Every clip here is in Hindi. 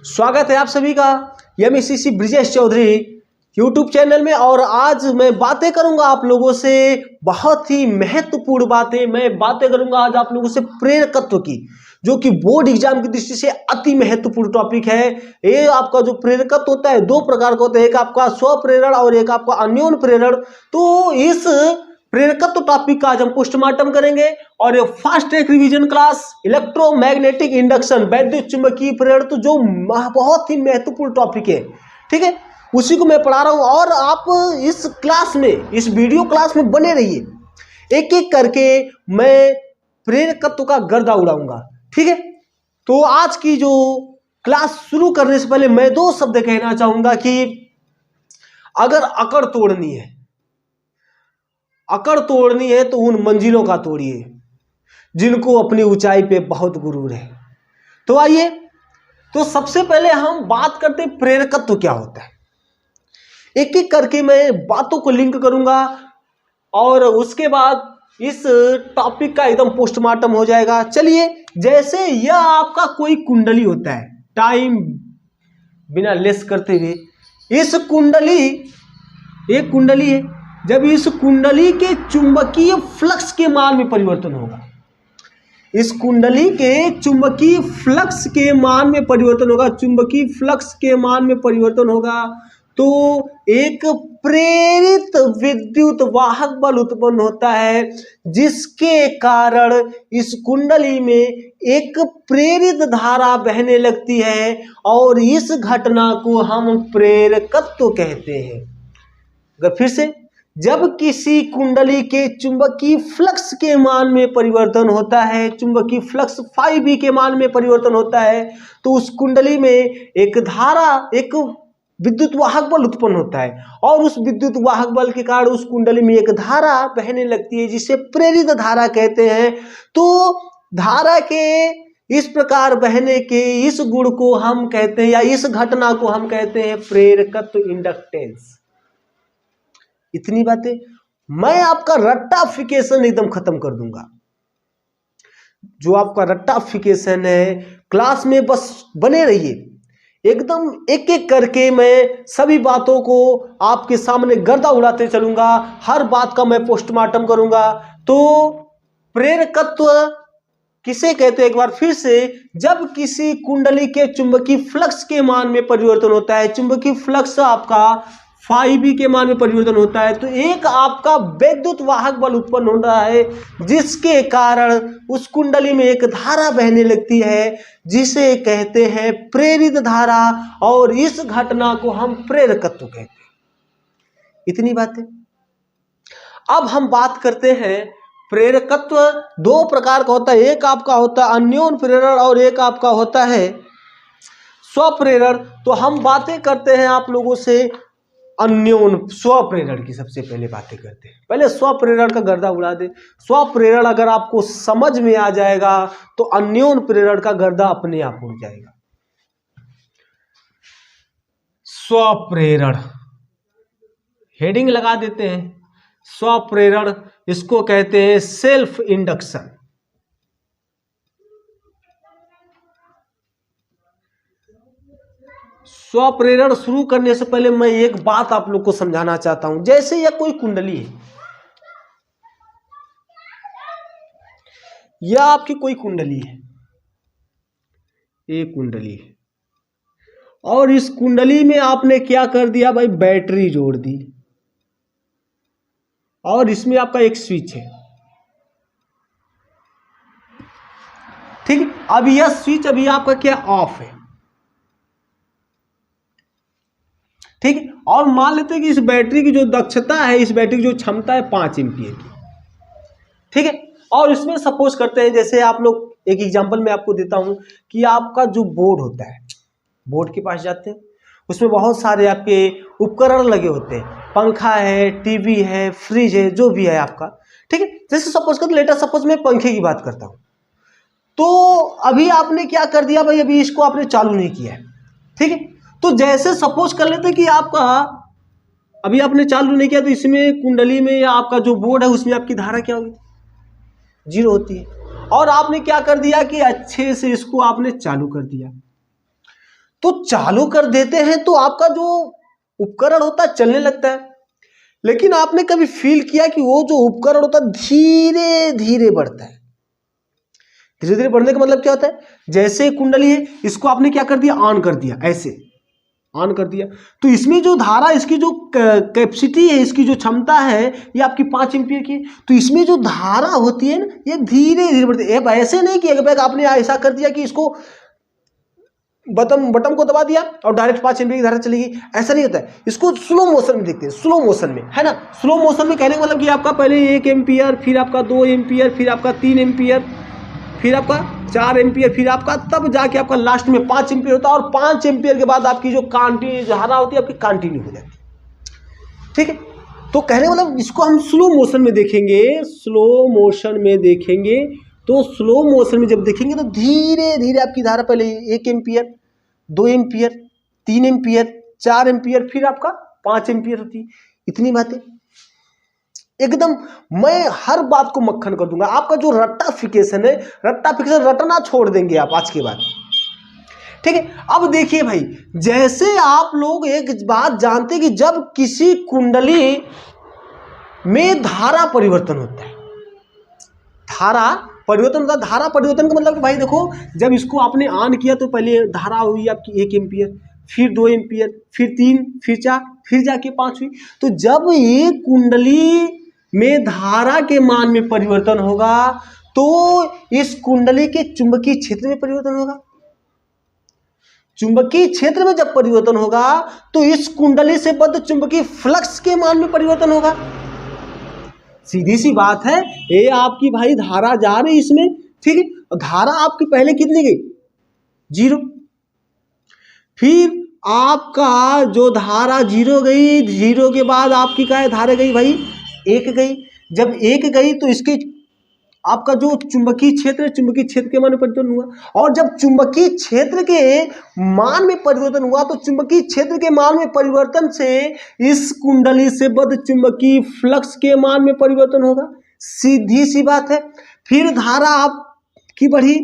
स्वागत है आप सभी का एमएससीसी ब्रिजेश चौधरी यूट्यूब चैनल में। और आज मैं बातें करूंगा आप लोगों से बहुत ही महत्वपूर्ण बातें। मैं बातें करूंगा आज आप लोगों से प्रेरकत्व की, जो कि बोर्ड एग्जाम की दृष्टि से अति महत्वपूर्ण टॉपिक है। ये आपका जो प्रेरकत्व होता है दो प्रकार का होता है, एक आपका स्वप्रेरण और एक आपका अन्योन प्रेरण। तो इस प्रेरकत्व टॉपिक का आज हम पोस्टमार्टम करेंगे और ये fast track revision class electromagnetic induction वैद्युत चुंबकीय प्रेरण, तो जो बहुत ही महत्वपूर्ण टॉपिक है, ठीक है, उसी को मैं पढ़ा रहा हूं। और आप इस क्लास में, इस वीडियो क्लास में बने रहिए, एक एक करके मैं प्रेरकत्व का गर्दा उड़ाऊंगा, ठीक है। तो आज की जो क्लास शुरू करने से पहले मैं दो शब्द कहना चाहूंगा कि अगर अकड़ तोड़नी है तो उन मंजिलों का तोड़िए जिनको अपनी ऊंचाई पे बहुत गुरूर है। तो आइए, तो सबसे पहले हम बात करते हैं प्रेरकत्व क्या होता है। एक एक करके मैं बातों को लिंक करूंगा और उसके बाद इस टॉपिक का एकदम पोस्टमार्टम हो जाएगा। चलिए, जैसे यह आपका कोई कुंडली होता है, टाइम बिना लेस करते हुए, इस कुंडली, एक कुंडली है, जब इस कुंडली के चुंबकीय फ्लक्स के मान में परिवर्तन होगा, इस कुंडली के चुंबकीय फ्लक्स के मान में परिवर्तन होगा, चुंबकीय फ्लक्स के मान में परिवर्तन होगा, तो एक प्रेरित विद्युत वाहक बल उत्पन्न होता है, जिसके कारण इस कुंडली में एक प्रेरित धारा बहने लगती है और इस घटना को हम प्रेरकत्व कहते हैं। अगर फिर से, जब किसी कुंडली के चुंबकीय फ्लक्स के मान में परिवर्तन होता है, चुंबकीय फ्लक्स φb के मान में परिवर्तन होता है, तो उस कुंडली में एक धारा, एक विद्युत वाहक बल उत्पन्न होता है और उस विद्युत वाहक बल के कारण उस कुंडली में एक धारा बहने लगती है, जिसे प्रेरित धारा कहते हैं। तो धारा के इस प्रकार बहने के इस गुण को हम कहते हैं, या इस घटना को हम कहते हैं प्रेरकत्व, इंडक्टेंस। इतनी बातें, मैं आपका रट्टाफिकेशन एकदम खत्म कर दूंगा। जो आपका रट्टाफिकेशन है, क्लास में बस बने रहिए, एकदम एक एक करके मैं सभी बातों को आपके सामने गर्दा उड़ाते चलूंगा, हर बात का मैं पोस्टमार्टम करूंगा। तो प्रेरकत्व किसे कहते हैं, एक बार फिर से, जब किसी कुंडली के चुंबकीय फ्लक्स के मान में परिवर्तन होता है, चुंबकीय फ्लक्स आपका φb के मान में परिवर्तन होता है, तो एक आपका वैद्युत वाहक बल उत्पन्न होता है, जिसके कारण उस कुंडली में एक धारा बहने लगती है, जिसे कहते हैं प्रेरित धारा, और इस घटना को हम प्रेरकत्व कहते हैं। इतनी बातें। अब हम बात करते हैं, प्रेरकत्व दो प्रकार का होता है, एक आपका होता है अन्योन प्रेरण और एक आपका होता है स्वप्रेरण। तो हम बातें करते हैं आप लोगों से अन्योन स्वप्रेरण की। सबसे पहले बातें करते हैं, पहले स्वप्रेरण का गर्दा उड़ा दे। स्वप्रेरण अगर आपको समझ में आ जाएगा तो अन्योन प्रेरण का गर्दा अपने आप उड़ जाएगा। स्वप्रेरण हेडिंग लगा देते हैं, स्वप्रेरण, इसको कहते हैं सेल्फ इंडक्शन। स्वप्रेरण शुरू करने से पहले मैं एक बात आप लोग को समझाना चाहता हूं। जैसे यह कोई कुंडली है, यह आपकी कोई कुंडली है, एक कुंडली है, और इस कुंडली में आपने क्या कर दिया भाई, बैटरी जोड़ दी, और इसमें आपका एक स्विच है, ठीक। अब यह स्विच अभी आपका क्या, ऑफ है, ठीक। और मान लेते हैं कि इस बैटरी की जो दक्षता है, इस बैटरी की जो क्षमता है 5 एम्पीयर की, ठीक है। और इसमें सपोज करते हैं, जैसे आप लोग, एक एग्जांपल मैं आपको देता हूं कि आपका जो बोर्ड होता है, बोर्ड के पास जाते हैं, उसमें बहुत सारे आपके उपकरण लगे होते हैं, पंखा है, टीवी है, फ्रिज है, जो भी है आपका, ठीक है। जैसे सपोज करते, लेटर सपोज मैं पंखे की बात करता हूं, तो अभी आपने क्या कर दिया भाई, अभी इसको आपने चालू नहीं किया है, ठीक है। तो जैसे सपोज कर लेते कि आपका अभी आपने चालू नहीं किया, तो इसमें कुंडली में या आपका जो बोर्ड है उसमें आपकी धारा क्या होगी, 0 होती है। और आपने क्या कर दिया कि अच्छे से इसको आपने चालू कर दिया, तो चालू कर देते हैं तो आपका जो उपकरण होता है चलने लगता है। लेकिन आपने कभी फील किया कि वो जो उपकरण होता है धीरे धीरे बढ़ता है। धीरे धीरे बढ़ने का मतलब क्या होता है, जैसे कुंडली है इसको आपने क्या कर दिया, ऑन कर दिया, ऐसे ऑन कर दिया, तो इसमें जो धारा, इसकी जो कैपेसिटी है, इसकी जो क्षमता है ये आपकी 5 एम्पीयर की, तो इसमें जो धारा होती है ना ये धीरे धीरे बढ़ती है। ऐसे नहीं कि एक बैग आपने ऐसा कर दिया कि इसको बटन को दबा दिया और डायरेक्ट 5 एम्पीयर की धारा चलेगी, ऐसा नहीं होता है। इसको स्लो मोशन में देखते हैं, स्लो मोशन में, है ना। स्लो मोशन में कहने का मतलब कि आपका पहले 1 एम्पीयर, फिर आपका 2 एम्पीयर, फिर आपका 3 एम्पीयर, फिर आपका 4 एम्पीयर, फिर आपका तब जाके आपका लास्ट में 5 एम्पीयर होता है। और 5 एम्पीयर के बाद आपकी जो कंटिन्यू धारा होती है आपकी कंटिन्यू हो जाती है। ठीक है, तो कहने मतलब इसको हम स्लो मोशन में देखेंगे, स्लो मोशन में देखेंगे। तो स्लो मोशन में जब देखेंगे तो धीरे धीरे आपकी धारा पहले 1 एम्पीयर, 2 एम्पीयर, 3 एम्पीयर, 4 एम्पीयर, फिर आपका 5 एम्पीयर होती है। इतनी बातें एकदम मैं हर बात को मक्खन कर दूंगा। आपका जो रट्टाफिकेशन है, रट्टाफिकेशन रटना छोड़ देंगे आप आज के बाद। ठीक है, अब देखिए भाई, जैसे आप लोग एक बात जानते हैं कि जब किसी कुंडली में धारा परिवर्तन होता है, धारा परिवर्तन होता है, धारा परिवर्तन का मतलब कि भाई देखो, जब इसको आपने ऑन किया तो पहले धारा हुई आपकी 1 एम्पीयर, फिर 2 एम्पीयर, फिर 3, फिर 4, फिर जाके 5 हुई। तो जब ये कुंडली में धारा के मान में परिवर्तन होगा तो इस कुंडली के चुंबकीय क्षेत्र में परिवर्तन होगा। चुंबकीय क्षेत्र में जब परिवर्तन होगा तो इस कुंडली से बद्ध चुंबकीय फ्लक्स के मान में परिवर्तन होगा। सीधी सी बात है, ये आपकी भाई धारा जा रही इसमें, ठीक है, धारा आपकी पहले कितनी गई, 0, फिर आपका जो धारा 0 गई, 0 के बाद आपकी क्या है धारा गई भाई 1 गई। जब 1 गई तो इसके आपका जो चुंबकीय क्षेत्र है, चुंबकीय क्षेत्र के मान में परिवर्तन हुआ। और जब चुंबकीय क्षेत्र के मान में परिवर्तन हुआ तो चुंबकीय क्षेत्र के मान में परिवर्तन से इस कुंडली से बद्ध चुंबकीय फ्लक्स के मान में परिवर्तन होगा। सीधी सी बात है। फिर धारा आपकी बढ़ी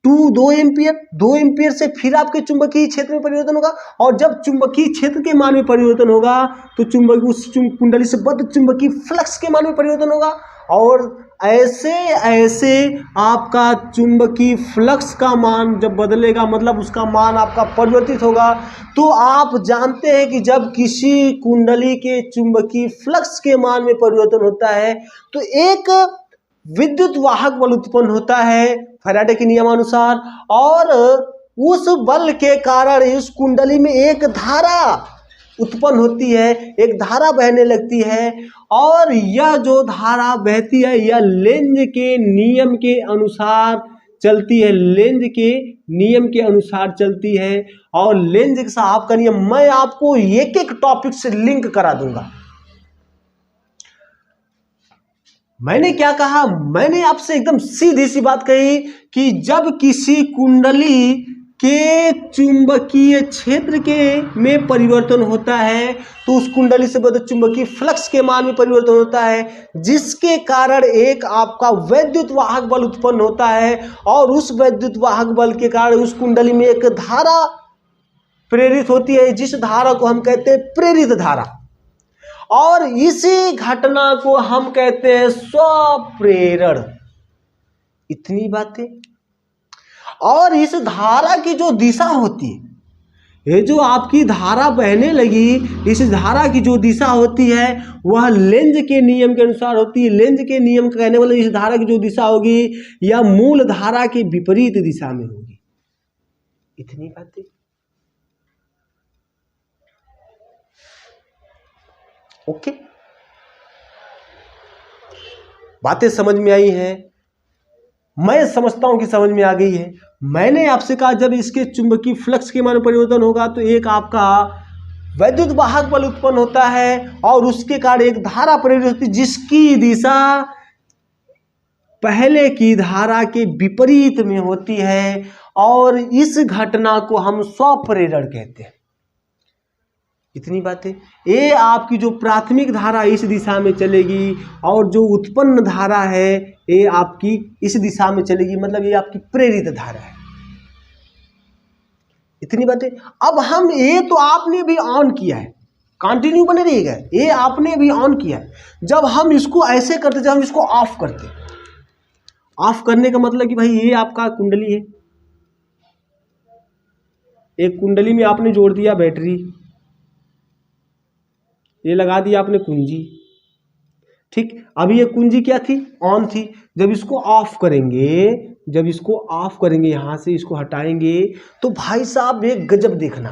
2 एम्पीयर, 2 एम्पीयर से फिर आपके चुंबकीय क्षेत्र में परिवर्तन होगा। और जब चुंबकीय क्षेत्र के मान में परिवर्तन होगा तो उस कुंडली से बद्ध चुंबकीय फ्लक्स के मान में परिवर्तन होगा। और ऐसे ऐसे आपका चुंबकीय फ्लक्स का मान जब बदलेगा, मतलब उसका मान आपका परिवर्तित होगा, तो आप जानते हैं कि जब किसी कुंडली के चुंबकीय फ्लक्स के मान में परिवर्तन होता है तो एक विद्युत वाहक बल उत्पन्न होता है फैराडे के नियमानुसार। और उस बल के कारण इस कुंडली में एक धारा उत्पन्न होती है, एक धारा बहने लगती है। और यह जो धारा बहती है यह लेंज के नियम के अनुसार चलती है, लेंज के नियम के अनुसार चलती है। और लेंज साहब का नियम मैं आपको एक एक टॉपिक से लिंक करा दूंगा। मैंने क्या कहा, मैंने आपसे एकदम सीधी सी बात कही कि जब किसी कुंडली के चुंबकीय क्षेत्र के में परिवर्तन होता है तो उस कुंडली से बद्ध चुंबकीय फ्लक्स के मान में परिवर्तन होता है, जिसके कारण एक आपका वैद्युत वाहक बल उत्पन्न होता है। और उस वैद्युत वाहक बल के कारण उस कुंडली में एक धारा प्रेरित होती है, जिस धारा को हम कहते हैं प्रेरित धारा। और इसी घटना को हम कहते हैं स्वप्रेरण। इतनी बातें। और इस धारा की जो दिशा होती है, ये जो आपकी धारा बहने लगी, इस धारा की जो दिशा होती है वह लेंज के नियम के अनुसार होती है। लेंज के नियम का कहने वाला इस धारा की जो दिशा होगी यह मूल धारा के विपरीत दिशा में होगी। इतनी बातें। ओके, बातें समझ में आई हैं? मैं समझता हूं कि समझ में आ गई है। मैंने आपसे कहा जब इसके चुंबकीय फ्लक्स के मान में परिवर्तन होगा तो एक आपका वैद्युत वाहक बल उत्पन्न होता है और उसके कारण एक धारा प्रेरित होती है जिसकी दिशा पहले की धारा के विपरीत में होती है। और इस घटना को हम स्वप्रेरण कहते हैं। इतनी बातें। ये आपकी जो प्राथमिक धारा इस दिशा में चलेगी और जो उत्पन्न धारा है ये आपकी इस दिशा में चलेगी, मतलब ये आपकी प्रेरित धारा है। इतनी बातें। अब हम ये तो आपने भी ऑन किया है, कंटिन्यू बने रहिएगा, ये आपने भी ऑन किया है। जब हम इसको ऐसे करते, जब हम इसको ऑफ करते, ऑफ करने का मतलब कि भाई ये आपका कुंडली है, एक कुंडली में आपने जोड़ दिया बैटरी, ये लगा दिया आपने कुंजी, ठीक। अभी ये कुंजी क्या थी, ऑन थी। जब इसको ऑफ करेंगे, जब इसको ऑफ करेंगे, यहां से इसको हटाएंगे, तो भाई साहब एक गजब देखना,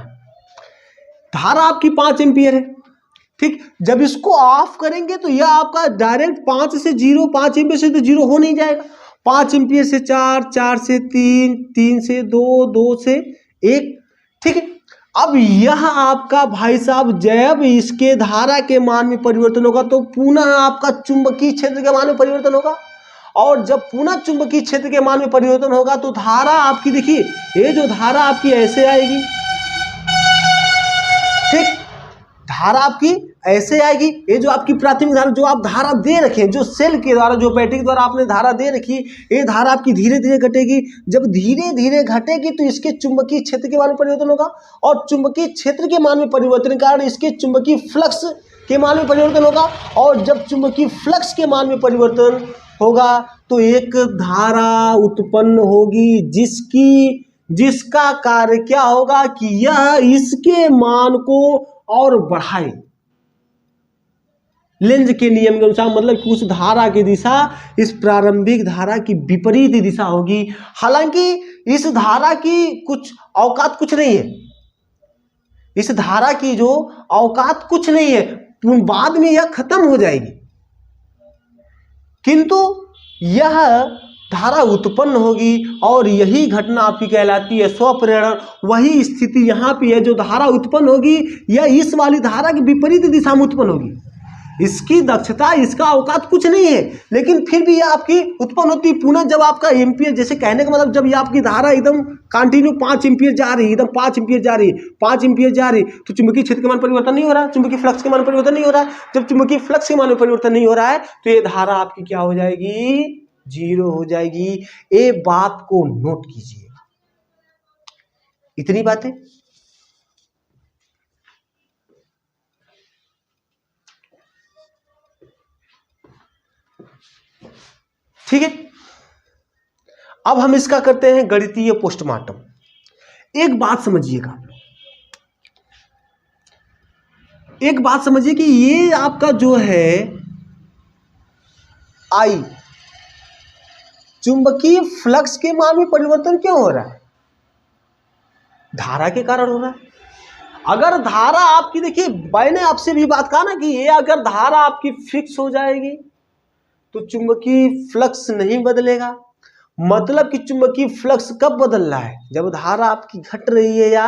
धारा आपकी 5 एम्पियर है, ठीक। जब इसको ऑफ करेंगे तो यह आपका डायरेक्ट 5 से 0, 5 एम्पियर से तो 0 हो नहीं जाएगा, 5 एम्पियर से 4, 4 से 3, 3 से 2, 2 से 1, ठीक है। अब यह आपका भाई साहब जब इसके धारा के मान में परिवर्तन होगा तो पुनः आपका चुंबकीय क्षेत्र के मान में परिवर्तन होगा, और जब पुनः चुंबकीय क्षेत्र के मान में परिवर्तन होगा तो धारा आपकी, देखिए ये जो धारा आपकी ऐसे आएगी, ठीक, धारा आपकी ऐसे आएगी। ये जो आपकी प्राथमिक धारा, जो आप धारा दे रखे, जो सेल के द्वारा, जो बैटरी के द्वारा आपने धारा दे रखी, ये धारा आपकी धीरे धीरे घटेगी। जब धीरे धीरे घटेगी तो इसके चुंबकीय क्षेत्र के मान में परिवर्तन होगा, और चुंबकीय क्षेत्र के मान में परिवर्तन के कारण इसके चुंबकीय फ्लक्स के मान में परिवर्तन होगा, और जब चुंबकीय फ्लक्स के मान में परिवर्तन होगा तो एक धारा उत्पन्न होगी, जिसका कार्य क्या होगा कि यह इसके मान को और बढ़ाए, लेंज के नियम के अनुसार, मतलब कि उस धारा की दिशा इस प्रारंभिक धारा की विपरीत दिशा होगी। हालांकि इस धारा की कुछ औकात कुछ नहीं है, इस धारा की जो औकात कुछ नहीं है, बाद में यह खत्म हो जाएगी, किंतु यह धारा उत्पन्न होगी, और यही घटना आपकी कहलाती है स्वप्रेरण। वही स्थिति यहाँ पे है, जो धारा उत्पन्न होगी यह इस वाली धारा की विपरीत दिशा में उत्पन्न होगी। इसकी दक्षता, इसका औकात कुछ नहीं है, लेकिन फिर भी यह आपकी उत्पन्न होती है। पुनः जब आपका एम्पियर, जैसे कहने का मतलब, जब ये आपकी धारा एकदम कंटिन्यू 5 एम्पियर जा रही है, एकदम 5 एम्पियर जा रही है, 5 एम्पियर जा रही है, तो चुंबकीय क्षेत्र के मान परिवर्तन नहीं हो रहा है, चुंबकीय फ्लक्स के मान परिवर्तन नहीं हो रहा है। जब चुंबकीय फ्लक्स के मान में परिवर्तन नहीं हो रहा है तो ये धारा आपकी क्या हो जाएगी, 0 हो जाएगी। ये बात को नोट कीजिएगा। इतनी बातें। ठीक है, अब हम इसका करते हैं गणितीय पोस्टमार्टम। एक बात समझिएगा, एक बात समझिए कि ये आपका जो है आई, चुंबकीय फ्लक्स के मान में परिवर्तन क्यों हो रहा है, धारा के कारण हो रहा है। अगर धारा आपकी, देखिए मैंने आपसे भी बात कहा ना कि ये अगर धारा आपकी फिक्स हो जाएगी तो चुंबकीय फ्लक्स नहीं बदलेगा। मतलब कि चुंबकीय फ्लक्स कब बदल रहा है, जब धारा आपकी घट रही है या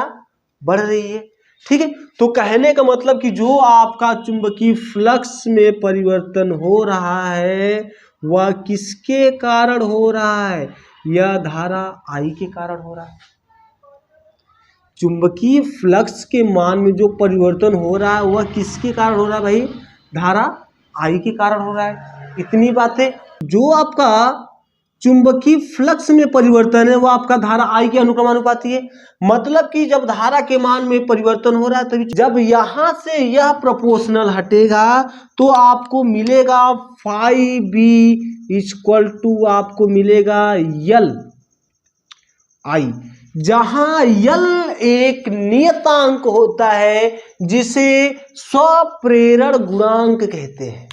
बढ़ रही है, ठीक है। तो कहने का मतलब कि जो आपका चुंबकीय फ्लक्स में परिवर्तन हो रहा है वह किसके कारण हो रहा है, यह धारा आई के कारण हो रहा है। चुंबकीय फ्लक्स के मान में जो परिवर्तन हो रहा है वह किसके कारण हो रहा है भाई, धारा आई के कारण हो रहा है। इतनी बातें। जो आपका चुंबकीय फ्लक्स में परिवर्तन है वह आपका धारा आई के अनुक्रमानुपाती है। मतलब कि जब धारा के मान में परिवर्तन हो रहा है तभी, जब यहां से यह प्रोपोर्शनल हटेगा तो आपको मिलेगा फाई बी इक्वल टू आपको मिलेगा यल आई, जहां यल एक नियतांक होता है जिसे स्वप्रेरण गुणांक कहते हैं।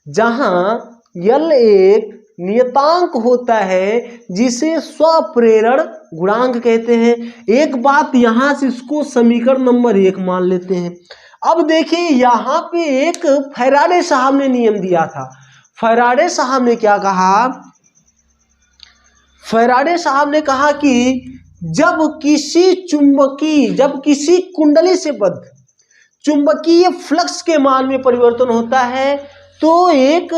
जहां यल एक नियतांक होता है जिसे स्वप्रेरण गुणांक कहते हैं। एक बात यहां से इसको समीकरण नंबर 1 मान लेते हैं। अब देखिए यहां पे एक फैराडे साहब ने नियम दिया था। फैराडे साहब ने क्या कहा, फैराडे साहब ने कहा कि जब किसी कुंडली से बद्ध चुंबकीय फ्लक्स के मान में परिवर्तन होता है तो एक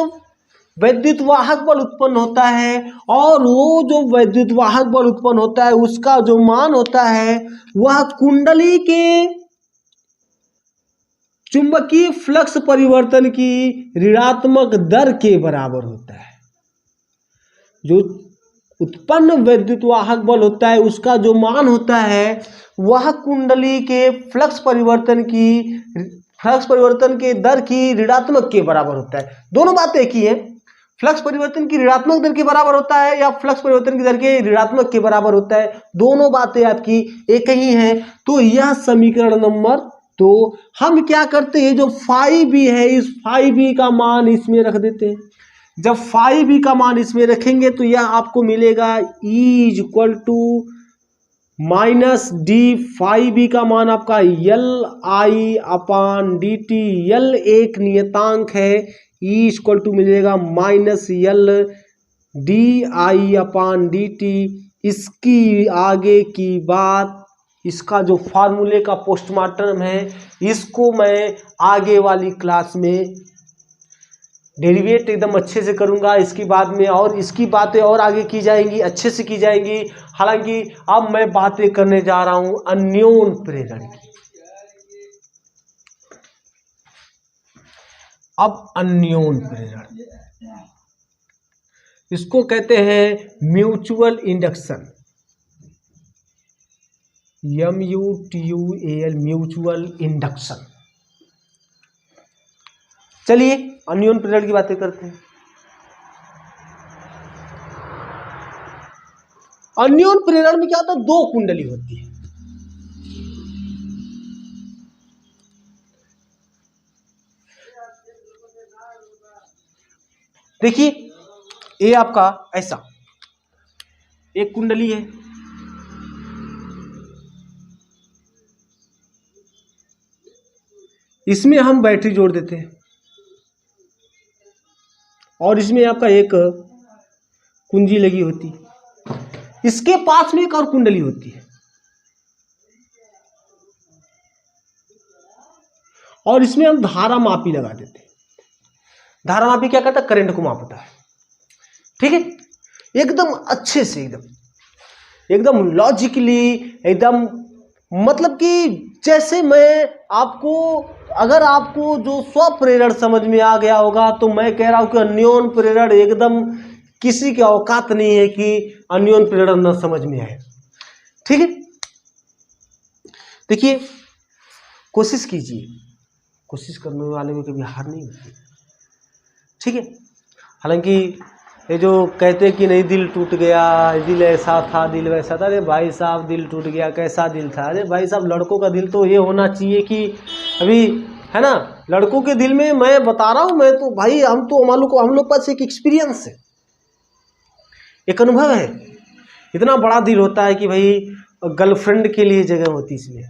वैद्युत वाहक बल उत्पन्न होता है, और वो जो वैद्युत वाहक बल उत्पन्न होता है उसका जो मान होता है वह कुंडली के चुंबकीय फ्लक्स परिवर्तन की ऋणात्मक दर के बराबर होता है। जो उत्पन्न विद्युत वाहक बल होता है उसका जो मान होता है वह कुंडली के फ्लक्स परिवर्तन के दर की ऋणात्मक के बराबर होता है। दोनों बातें एक ही है, फ्लक्स परिवर्तन की ऋणात्मक दर के बराबर होता है या फ्लक्स परिवर्तन की दर के ऋणात्मक के बराबर होता है, दोनों बातें आपकी एक ही हैं। तो यह समीकरण नंबर 2। हम क्या करते हैं, जो फाई बी है इस फाई बी का मान इसमें रख देते हैं। जब फाई बी का मान इसमें रखेंगे तो यह आपको मिलेगा E minus D. Phi B का मान आपका LI/dt, L एक नियतांक है, E मिलेगा -LDI/dt। इसकी आगे की बात, इसका जो फार्मूले का पोस्टमार्टम है इसको मैं आगे वाली क्लास में डेरिवेट एकदम अच्छे से करूंगा इसकी बाद में, और इसकी बातें और आगे की जाएंगी, अच्छे से की जाएंगी। हालांकि अब मैं बातें करने जा रहा हूं अन्योन प्रेरण की। अब अन्योन प्रेरण, इसको कहते हैं mutual induction, MUTUAL, mutual induction. चलिए अन्योन प्रेरण की बातें करते हैं। अन्योन प्रेरण में क्या होता है, दो कुंडली होती है। देखिए ये आपका ऐसा एक कुंडली है, इसमें हम बैटरी जोड़ देते हैं और इसमें आपका एक कुंजी लगी होती है। इसके पास में एक और कुंडली होती है और इसमें हम धारा मापी लगा देते हैं। धारा मापी क्या करता है, करंट को मापता है। ठीक है, एकदम अच्छे से, एकदम लॉजिकली, एकदम मतलब कि जैसे मैं आपको, अगर आपको जो स्वप्रेरण समझ में आ गया होगा तो मैं कह रहा हूं कि अन्योन प्रेरण एकदम किसी की औकात नहीं है कि अन्योन प्रेरण न समझ में आए। ठीक है, देखिए कोशिश कीजिए, कोशिश करने वाले में कभी हार नहीं होती। ठीक है, हालांकि ये जो कहते हैं कि नहीं दिल टूट गया, दिल ऐसा था, दिल वैसा था, अरे भाई साहब दिल टूट गया, कैसा दिल था? अरे भाई साहब लड़कों का दिल तो ये होना चाहिए कि अभी, है ना, लड़कों के दिल में मैं बता रहा हूँ, मैं तो भाई हम लोग पास एक एक्सपीरियंस है, एक अनुभव है। इतना बड़ा दिल होता है कि भाई गर्लफ्रेंड के लिए जगह होती है इसमें,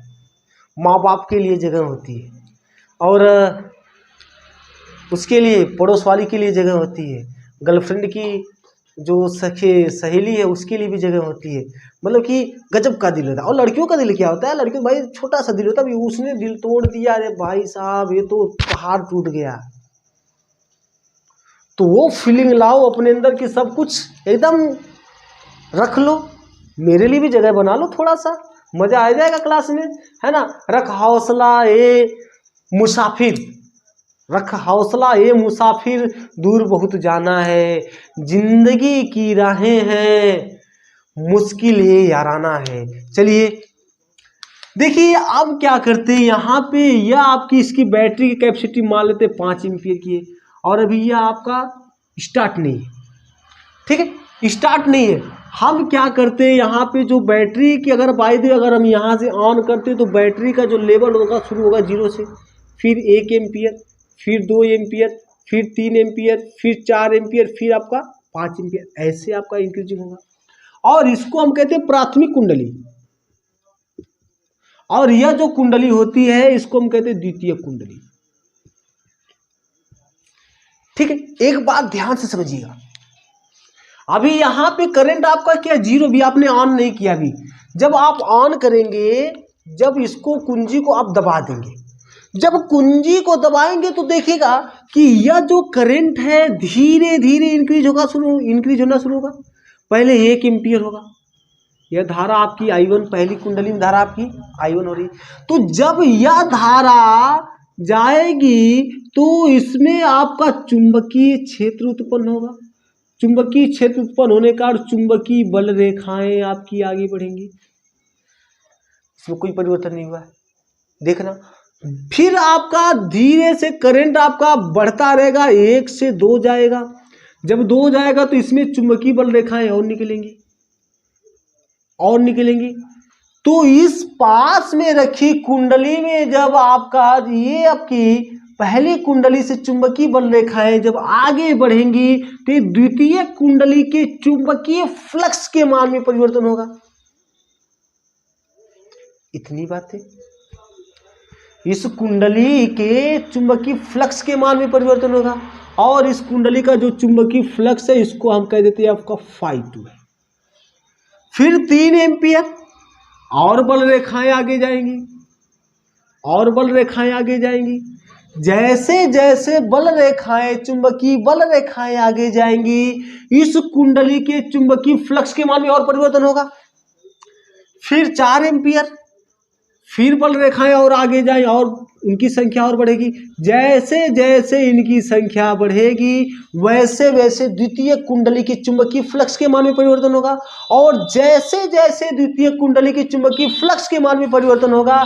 माँ बाप के लिए जगह होती है, और उसके लिए पड़ोस वाली के लिए जगह होती है, गर्लफ्रेंड की जो सहेली है उसके लिए भी जगह होती है। मतलब कि गजब का दिल होता है। और लड़कियों का दिल क्या होता है, लड़कियों भाई छोटा सा दिल होता है, उसने दिल तोड़ दिया, अरे भाई साहब ये तो पहाड़ टूट गया। तो वो फीलिंग लाओ अपने अंदर कि सब कुछ एकदम रख लो, मेरे लिए भी जगह बना लो, थोड़ा सा मजा आ जाएगा क्लास में, है ना। रख हौसला ए मुसाफिर, रख हौसला ये मुसाफिर, दूर बहुत जाना है, जिंदगी की राहें हैं, मुश्किल ये याराना है। चलिए देखिए अब क्या करते हैं, यहाँ पे यह आपकी इसकी बैटरी की कैपेसिटी मान लेते 5 एम्पीयर की है, और अभी यह आपका स्टार्ट नहीं है। ठीक है, स्टार्ट नहीं है। हम क्या करते हैं, यहाँ पे जो बैटरी की अगर बाय द वे अगर हम यहाँ से ऑन करते हैं तो बैटरी का जो लेवल होगा शुरू होगा 0 से, फिर 1 एम्पीयर, फिर 2 एम्पीयर, फिर 3 एम्पीयर, फिर 4 एम्पीयर, फिर आपका 5 एम्पीयर, ऐसे आपका इंक्रीजिंग होगा। और इसको हम कहते हैं प्राथमिक कुंडली, और यह जो कुंडली होती है इसको हम कहते हैं द्वितीय कुंडली। ठीक है, एक बात ध्यान से समझिएगा, अभी यहां पे करंट आपका क्या 0, भी आपने ऑन नहीं किया। अभी जब आप ऑन करेंगे, जब इसको कुंजी को आप दबा देंगे, जब कुंजी को दबाएंगे तो देखिएगा कि यह जो करंट है धीरे धीरे इंक्रीज होना शुरू होगा। पहले 1 एम्पीयर होगा, यह धारा आपकी I1, पहली कुंडली में धारा आपकी I1 हो रही। तो जब यह धारा जाएगी तो इसमें आपका चुंबकीय क्षेत्र उत्पन्न होगा, चुंबकीय क्षेत्र उत्पन्न होने का और चुंबकीय बल रेखाएं आपकी आगे बढ़ेंगी, इसमें कोई परिवर्तन नहीं हुआ है, देखना। फिर आपका धीरे से करंट आपका बढ़ता रहेगा, 1 से 2 जाएगा, जब 2 जाएगा तो इसमें चुंबकीय बल रेखाएं और निकलेंगी और निकलेंगी। तो इस पास में रखी कुंडली में जब आपका ये आपकी पहली कुंडली से चुंबकीय बल रेखाएं जब आगे बढ़ेंगी तो द्वितीय कुंडली के चुंबकीय फ्लक्स के मान में परिवर्तन होगा। इतनी बात है, इस कुंडली के चुंबकीय फ्लक्स के मान में परिवर्तन होगा और इस कुंडली का जो चुंबकीय फ्लक्स है इसको हम कह देते हैं आपका φ2 है। फिर 3 एम्पियर और बल रेखाएं आगे जाएंगी और बल रेखाएं आगे जाएंगी। जैसे जैसे बल रेखाएं चुंबकीय बल रेखाएं आगे जाएंगी इस कुंडली के चुंबकीय फ्लक्स के मान में और परिवर्तन होगा। फिर 4 एम्पियर, फिर बल रेखाएं और आगे जाए और इनकी संख्या और बढ़ेगी। जैसे जैसे इनकी संख्या बढ़ेगी वैसे वैसे द्वितीय कुंडली की चुंबकीय फ्लक्स के मान में परिवर्तन होगा और जैसे जैसे द्वितीय कुंडली की चुंबकीय फ्लक्स के मान में परिवर्तन होगा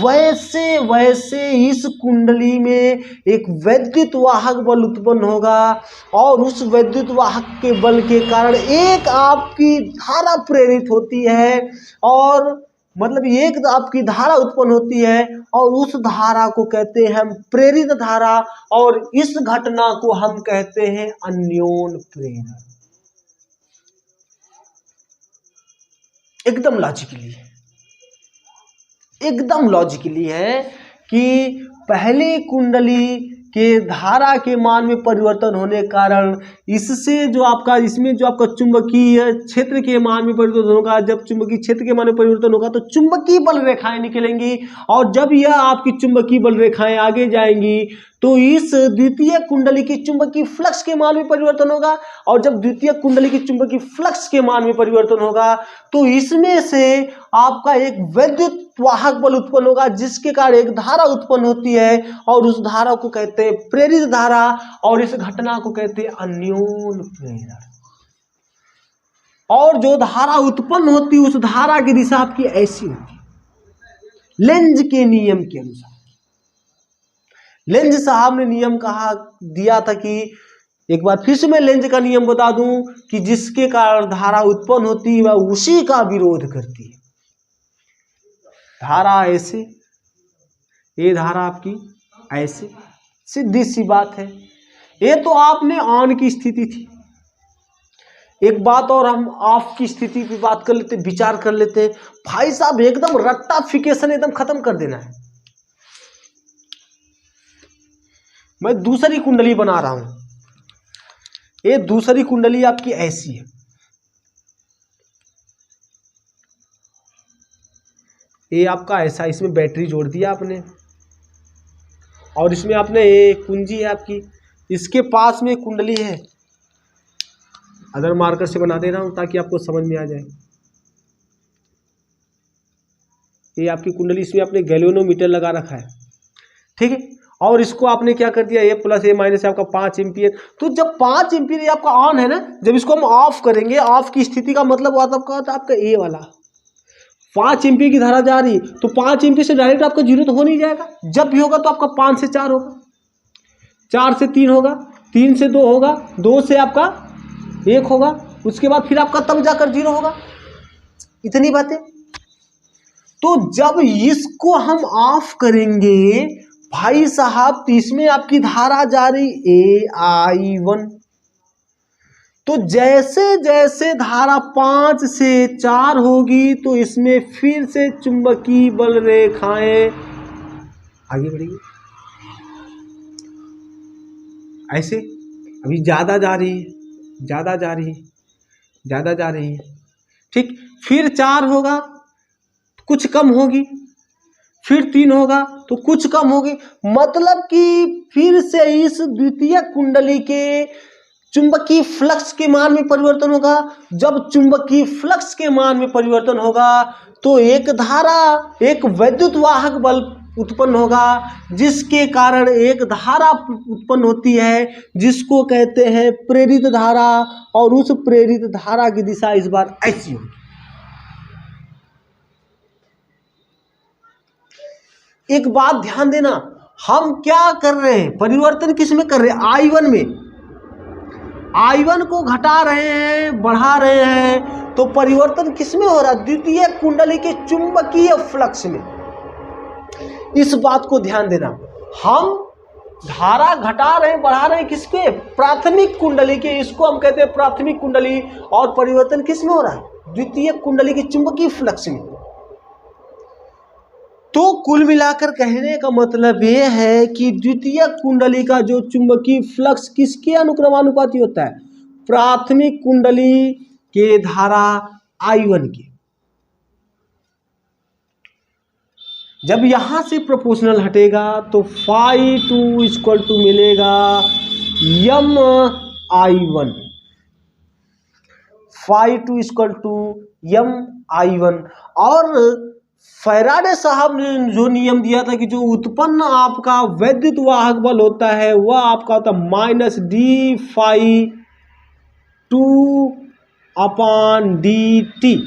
वैसे वैसे इस कुंडली में एक वैद्युत वाहक बल उत्पन्न होगा और उस वैद्युत वाहक के बल के कारण एक आपकी धारा प्रेरित होती है और मतलब एक आपकी धारा उत्पन्न होती है और उस धारा को कहते हैं हम प्रेरित धारा और इस घटना को हम कहते हैं अन्योन प्रेरण। एकदम लॉजिकली है कि पहली कुंडली के धारा के मान में परिवर्तन होने के कारण इससे जो आपका इसमें जो आपका चुंबकीय क्षेत्र के मान में परिवर्तन होगा, जब चुंबकीय क्षेत्र के मान में परिवर्तन होगा तो चुंबकीय बल रेखाएं निकलेंगी और जब यह आपकी चुंबकीय बल रेखाएं आगे जाएंगी तो इस द्वितीय कुंडली की चुंबकीय फ्लक्स के मान में परिवर्तन होगा और जब द्वितीय कुंडली की चुंबकीय फ्लक्स के मान में परिवर्तन होगा तो इसमें से आपका एक वैद्युत वाहक बल उत्पन्न होगा जिसके कारण एक धारा उत्पन्न होती है और उस धारा को कहते हैं प्रेरित धारा और इस घटना को कहते हैं अन्योन प्रेरण। और जो धारा उत्पन्न होती है उस धारा की दिशा आपकी ऐसी होती है लेंज के नियम के अनुसार। लेंज साहब ने नियम कहा दिया था कि एक बार फिर से मैं लेंज का नियम बता दूं कि जिसके कारण धारा उत्पन्न होती है वह उसी का विरोध करती है। धारा ऐसे, ये धारा आपकी ऐसे, सीधी सी बात है। ये तो आपने ऑन की स्थिति थी, एक बात और हम ऑफ की स्थिति पे बात कर लेते, विचार कर लेते। भाई साहब एकदम रट्टाफिकेशन एकदम खत्म कर देना है। मैं दूसरी कुंडली बना रहा हूं, ये दूसरी कुंडली आपकी ऐसी है, ये आपका ऐसा, इसमें बैटरी जोड़ दिया आपने और इसमें आपने ये कुंजी है आपकी, इसके पास में कुंडली है। अदर मार्कर से बना दे रहा हूं ताकि आपको समझ में आ जाए। ये आपकी कुंडली, इसमें आपने गैल्वेनोमीटर लगा रखा है, ठीक है। और इसको आपने क्या कर दिया, ए प्लस ए माइनस आपका 5 एम्पियर। तो जब 5 एम्पियर ये आपका ऑन है ना, जब इसको हम ऑफ करेंगे, ऑफ की स्थिति का मतलब हुआ था आपका ए वाला 5 एम्पियर की धारा जा रही, तो 5 एम्पियर से डायरेक्ट आपका जीरो तो हो नहीं जाएगा। जब भी होगा तो आपका 5 से 4 होगा, 4 से 3 होगा, 3 से 2 होगा, 2 से आपका 1 होगा, उसके बाद फिर आपका तब जाकर जीरो होगा। इतनी बातें। तो जब इसको हम ऑफ करेंगे भाई साहब, तो इसमें आपकी धारा जा रही AI1। तो जैसे जैसे धारा 5 से 4 होगी तो इसमें फिर से चुंबकीय बल रेखाएं आगे बढ़ेगी ऐसे। अभी ज्यादा जा रही है, ज्यादा जा रही है, ज्यादा जा रही है, ठीक। फिर 4 होगा कुछ कम होगी, फिर 3 होगा तो कुछ कम होगी। मतलब कि फिर से इस द्वितीय कुंडली के चुंबकीय फ्लक्स के मान में परिवर्तन होगा। जब चुंबकीय फ्लक्स के मान में परिवर्तन होगा तो एक धारा, एक वैद्युत वाहक बल उत्पन्न होगा, जिसके कारण एक धारा उत्पन्न होती है जिसको कहते हैं प्रेरित धारा, और उस प्रेरित धारा की दिशा इस बार ऐसी होगी। एक बात ध्यान देना, हम क्या कर रहे हैं, परिवर्तन किस में कर रहे हैं, I1 में। I1 को घटा रहे हैं, बढ़ा रहे हैं, तो परिवर्तन किस में हो रहा है, द्वितीय कुंडली के चुंबकीय फ्लक्स में। इस बात को ध्यान देना, हम धारा घटा रहे हैं, बढ़ा रहे हैं किसके, प्राथमिक कुंडली के, इसको हम कहते हैं प्राथमिक कुंडली, और परिवर्तन किस में हो रहा है, द्वितीय कुंडली के चुंबकीय फ्लक्स में। तो कुल मिलाकर कहने का मतलब यह है कि द्वितीय कुंडली का जो चुंबकीय फ्लक्स किसके अनुक्रमानुपाती होता है, प्राथमिक कुंडली के धारा I1 के। जब यहां से प्रोपोर्शनल हटेगा तो φ2 इक्वल टू मिलेगा MI1, φ2 इक्वल टू MI1। और फैराडे साहब ने जो नियम दिया था कि जो उत्पन्न आपका वैद्युत वाहक बल होता है वह आपका होता है -d∅2/dt।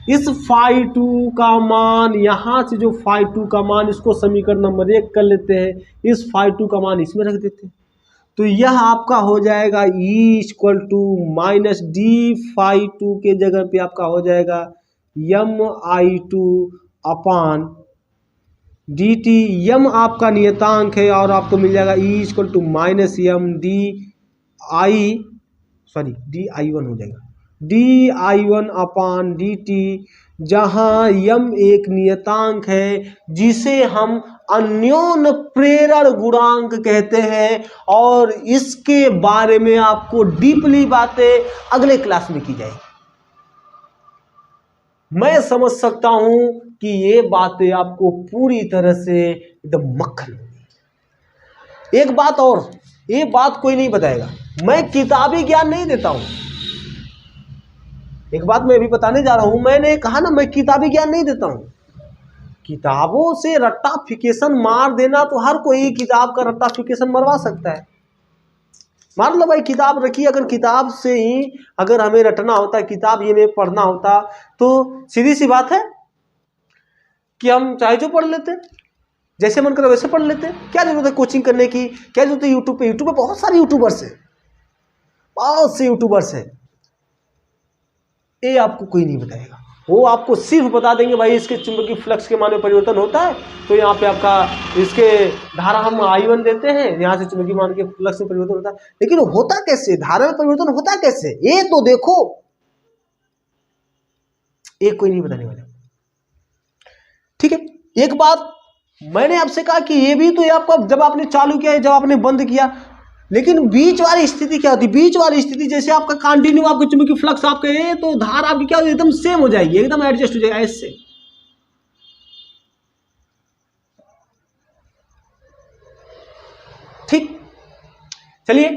इस φ2 का मान, यहाँ से जो φ2 का मान, इसको समीकरण नंबर 1 कर लेते हैं, इस φ2 का मान इसमें रख देते हैं, तो यह आपका हो जाएगा E इक्वल टू -d∅2 के जगह पे आपका हो जाएगा MI2/dt। यम आपका नियतांक है और आपको मिल जाएगा E इक्वल टू -di1 हो जाएगा, di1/dt, जहां यम एक नियतांक है जिसे हम अन्योन्य प्रेरण गुणांक कहते हैं, और इसके बारे में आपको डीपली बातें अगले क्लास में की जाएगी। मैं समझ सकता हूं कि ये बातें आपको पूरी तरह से एकदम मक्खन होगी। एक बात और, ये बात कोई नहीं बताएगा, मैं किताबी ज्ञान नहीं देता हूं। एक बात मैं अभी बताने जा रहा हूं, मैंने कहा ना मैं किताबी ज्ञान नहीं देता हूं। किताबों से रट्टाफिकेशन मार देना तो हर कोई किताब का रट्टाफिकेशन मरवा सकता है। मान लो भाई किताब रखी, अगर किताब से ही अगर हमें रटना होता, किताब ये में पढ़ना होता, तो सीधी सी बात है कि हम चाहे जो पढ़ लेते, जैसे मन करे वैसे पढ़ लेते। क्या जरूरत है कोचिंग करने की, क्या जरूरत है यूट्यूब पे बहुत सारे यूट्यूबर्स हैं, बहुत से यूट्यूबर्स हैं। ये आपको कोई नहीं बताएगा, वो आपको सिर्फ बता देंगे भाई इसके चुंबकीय फ्लक्स के मान में परिवर्तन होता है, तो यहाँ पे आपका इसके धारा हम I1 देते हैं, यहाँ से चुंबकीय मान के फ्लक्स में परिवर्तन होता है। लेकिन होता कैसे, धारा में परिवर्तन होता कैसे, ये तो देखो, एक कोई नहीं बताने वाला। ठीक है, एक बात मैंने आपसे कहा कि ये भी तो ये आपका जब आपने चालू किया, जब आपने बंद किया, लेकिन बीच वाली स्थिति क्या होती है, बीच वाली स्थिति जैसे आपका कंटिन्यू आपके चुंबकीय फ्लक्स आपका ये, तो धारा आपकी क्या एकदम सेम हो जाएगी, एकदम एडजस्ट हो जाएगा इससे। ठीक, चलिए,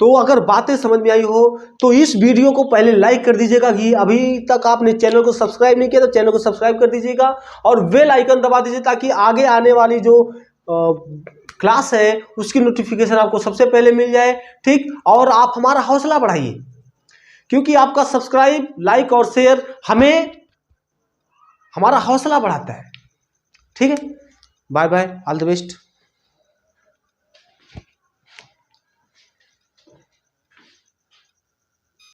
तो अगर बातें समझ में आई हो तो इस वीडियो को पहले लाइक कर दीजिएगा, कि अभी तक आपने चैनल को सब्सक्राइब नहीं किया तो चैनल को सब्सक्राइब कर दीजिएगा, और बेल आइकन दबा दीजिए ताकि आगे आने वाली जो क्लास है उसकी नोटिफिकेशन आपको सबसे पहले मिल जाए। ठीक, और आप हमारा हौसला बढ़ाइए, क्योंकि आपका सब्सक्राइब, लाइक और शेयर हमें हमारा हौसला बढ़ाता है। ठीक है, bye bye, all the best.